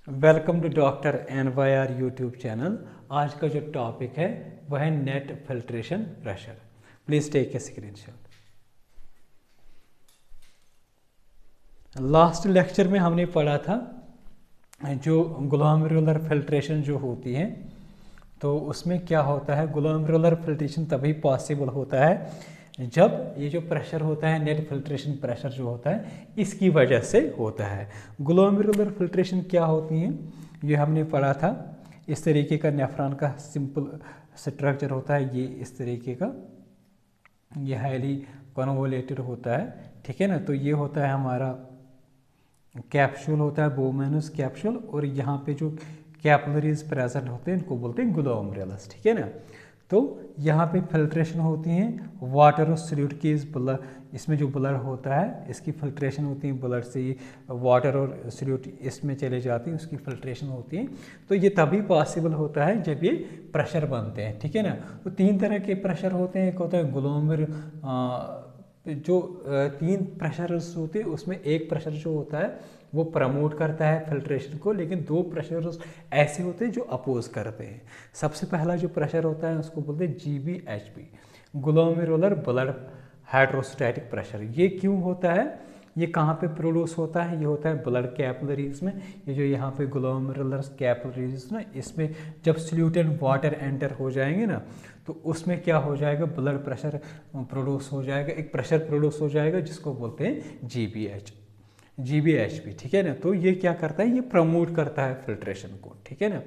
Welcome to doctor NYR YouTube channel. आज का जो टॉपिक है वह है net filtration pressure. Please take a screenshot. Last lecture में हमने पढ़ा था जो ग्लोमेरुलर फिल्ट्रेशन जो होती है, तो उसमें क्या होता है। ग्लोमेरुलर फिल्ट्रेशन तभी पॉसिबल होता है जब ये जो प्रेशर होता है, नेट फिल्ट्रेशन प्रेशर जो होता है, इसकी वजह से होता है। ग्लोमेरुलर फिल्ट्रेशन क्या होती है ये हमने पढ़ा था। इस तरीके का नेफ्रॉन का सिंपल स्ट्रक्चर होता है, ये इस तरीके का, ये हाईली कन्वोलेटेड होता है, ठीक है ना। तो ये होता है हमारा कैप्सूल होता है, बोमेनस कैप्सूल, और यहाँ पे जो कैपिलरीज प्रेजेंट होते हैं इनको बोलते हैं ग्लोमेरुलस, ठीक है ना। तो यहाँ पे फिल्ट्रेशन होती है वाटर और सॉल्यूट की, इस ब्लड, इसमें जो ब्लड होता है इसकी फिल्ट्रेशन होती है, ब्लड से वाटर और सॉल्यूट इसमें चले जाती हैं, उसकी फिल्ट्रेशन होती है। तो ये तभी पॉसिबल होता है जब ये प्रेशर बनते हैं, ठीक है ना। तो तीन तरह के प्रेशर होते हैं। एक होता है ग्लोमेर, जो तीन प्रेशर्स होते हैं उसमें एक प्रेशर जो होता है वो प्रमोट करता है फिल्ट्रेशन को, लेकिन दो प्रेशर ऐसे होते हैं जो अपोज करते हैं। सबसे पहला जो प्रेशर होता है उसको बोलते हैं GBHP, glomerular blood hydrostatic pressure. ये क्यों होता है, ये कहाँ पे प्रोड्यूस होता है, ये होता है ब्लड कैपिलरीज में। ये जो यहाँ पे ग्लोमेरुलर कैपिलरीज ना, इसमें जब सॉल्यूट एंड वाटर एंटर हो जाएंगे ना, तो उसमें क्या हो जाएगा, ब्लड प्रेशर प्रोड्यूस हो जाएगा, एक प्रेशर प्रोड्यूस हो जाएगा जिसको बोलते हैं GBHP, ठीक है ना। तो ये क्या करता है, ये प्रमोट करता है फिल्ट्रेशन को, ठीक है ना।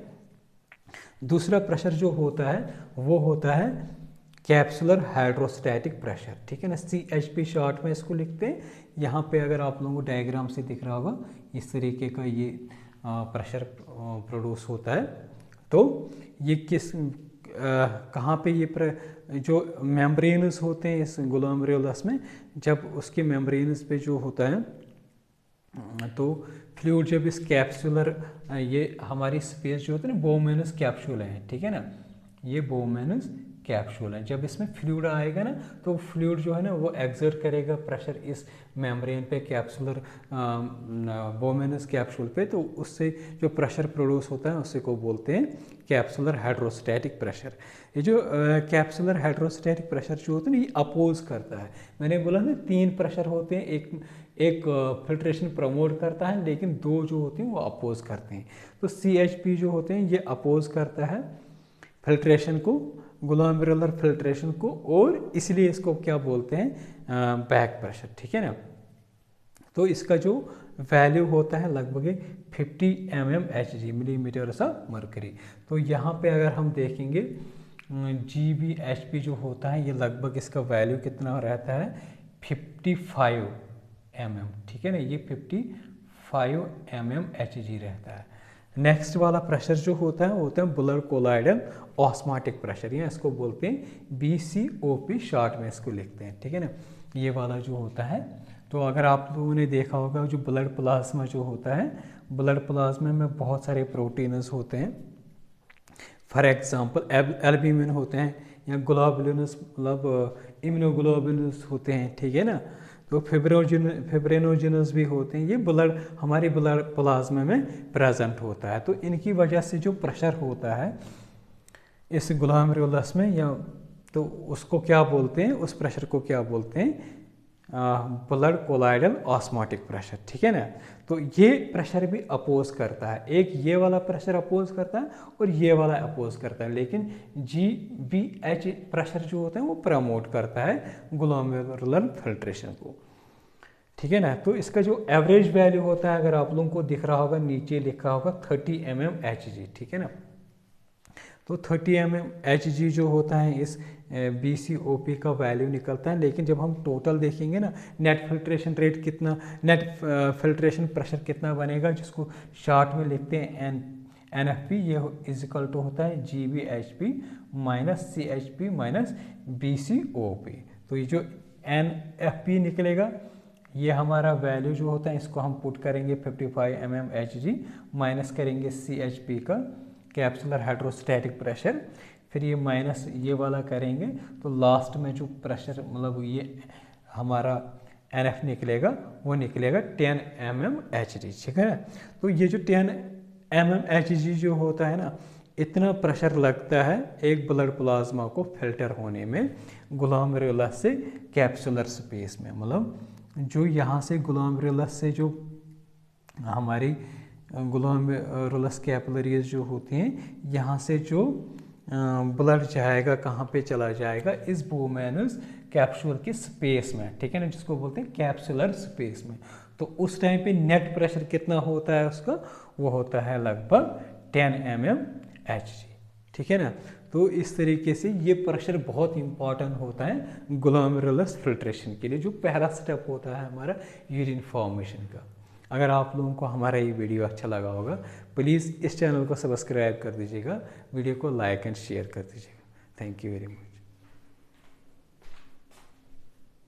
दूसरा प्रेशर जो होता है वो होता है कैप्सुलर हाइड्रोस्टैटिक प्रेशर, ठीक है ना। CHP शॉर्ट में इसको लिखते हैं। यहाँ पे अगर आप लोगों को डायग्राम से दिख रहा होगा, इस तरीके का ये प्रेशर प्रोड्यूस होता है। तो ये किस कहाँ पे ये जो मेम्ब्रेन्स होते हैं इस ग्लोमेरुलस में, जब उसके मेम्ब्रेन्स पे जो होता है तो फ्लूइड जब इस कैप्सुलर, ये हमारी स्पेस जो होती है ना, बोमेनस कैप्सूल है, ठीक है ना, ये बोमेनस कैप्सूल है। जब इसमें फ्लूइड आएगा ना, तो फ्लूइड जो है ना वो एक्सर्ट करेगा प्रेशर इस मेम्ब्रेन पे, कैप्सुलर बोमेनस कैप्सूल पे, तो उससे जो प्रेशर प्रोड्यूस होता है उसे को बोलते हैं कैप्सुलर हाइड्रोस्टैटिक प्रेशर। ये जो कैप्सुलर हाइड्रोस्टैटिक प्रेशर जो होता है ना, ये अपोज करता है। मैंने बोला ना तीन प्रेशर होते हैं, एक फिल्ट्रेशन प्रमोट करता है, लेकिन दो जो होते हैं वो अपोज करते हैं। तो CHP जो होते हैं ये अपोज करता है फिल्ट्रेशन को, ग्लोमेरुलर फिल्ट्रेशन को, और इसलिए इसको क्या बोलते हैं, बैक प्रेशर, ठीक है ना। तो इसका जो वैल्यू होता है लगभग 50 mmHg, मिलीमीटर ऑफ मर्करी। तो यहाँ पे अगर हम देखेंगे GBHP जो होता है, ये लगभग इसका वैल्यू कितना रहता है, 55 mm, ठीक है ना, ये 55 mmHg रहता है। नेक्स्ट वाला प्रेशर जो होता है वो होता है ब्लड कोलाइडल ऑस्मोटिक प्रेशर, या इसको बोलते हैं BCOP शॉर्ट में इसको लिखते हैं, ठीक है ना। ये वाला जो होता है, तो अगर आप लोगों ने देखा होगा जो ब्लड प्लाज्मा जो होता है, ब्लड प्लाज्मा में बहुत सारे प्रोटीन्स होते हैं। फॉर एग्जांपल एल्ब्यूमिन होते हैं, या ग्लोबुलिन्स मतलब इम्यूनोग्लोबुलिन्स होते हैं, ठीक है ना। तो फिब्रिनोजेनस भी होते हैं, ये ब्लड हमारे ब्लड प्लाज्मा में प्रेजेंट होता है। तो इनकी वजह से जो प्रेशर होता है इस ग्लोमेरुलस में, या तो उसको क्या बोलते हैं, उस प्रेशर को क्या बोलते हैं, ब्लड कोलाइडल ऑस्मोटिक प्रेशर, ठीक है ना। तो ये प्रेशर भी अपोज करता है, एक ये वाला प्रेशर अपोज करता है और ये वाला अपोज करता है, लेकिन GBH प्रेशर जो होता है वो प्रमोट करता है ग्लोमेरुलर फिल्ट्रेशन को, ठीक है ना। तो इसका जो एवरेज वैल्यू होता है, अगर आप लोगों को दिख रहा होगा, नीचे लिखा होगा 30 mmHg, ठीक है ना। तो 30 mmHg जो होता है इस BCOP का वैल्यू निकलता है। लेकिन जब हम टोटल देखेंगे ना, नेट फिल्ट्रेशन रेट कितना, नेट फिल्ट्रेशन प्रेशर कितना बनेगा, जिसको शॉर्ट में लिखते हैं NFP, ये इजिकल टू होता है GBHP minus CHP minus BCOP। तो ये जो NFP निकलेगा, ये हमारा वैल्यू जो होता है इसको हम पुट करेंगे 55 mmHg, माइनस करेंगे CHP का कैप्सुलर हाइड्रोस्टैटिक प्रेशर, फिर ये माइनस ये वाला करेंगे, तो लास्ट में जो प्रेशर मतलब ये हमारा NF निकलेगा वो निकलेगा 10 mmHg, ठीक है। तो ये जो 10 mmHg जो होता है ना, इतना प्रेशर लगता है एक ब्लड प्लाज्मा को फिल्टर होने में ग्लोमेरुलस से कैप्सुलर स्पेस में। मतलब जो यहाँ से ग्लोमेरुलस से जो हमारी ग्लोमेरुलस कैपिलरीज जो होती हैं, यहाँ से जो ब्लड जाएगा कहाँ पे चला जाएगा, इस वुमेनस कैप्सूल के स्पेस में, ठीक है ना, जिसको बोलते हैं कैप्सुलर स्पेस में। तो उस टाइम पे नेट प्रेशर कितना होता है उसका, वो होता है लगभग 10 mmHg, ठीक है ना। तो इस तरीके से ये प्रेशर बहुत इंपॉर्टेंट होता है ग्लोमेरुलस फिल्ट्रेशन के लिए, जो पहला स्टेप होता है हमारा यूरिन फॉर्मेशन का। अगर आप लोगों को हमारा ये वीडियो अच्छा लगा होगा, प्लीज़ इस चैनल को सब्सक्राइब कर दीजिएगा, वीडियो को लाइक एंड शेयर कर दीजिएगा। Thank you very much.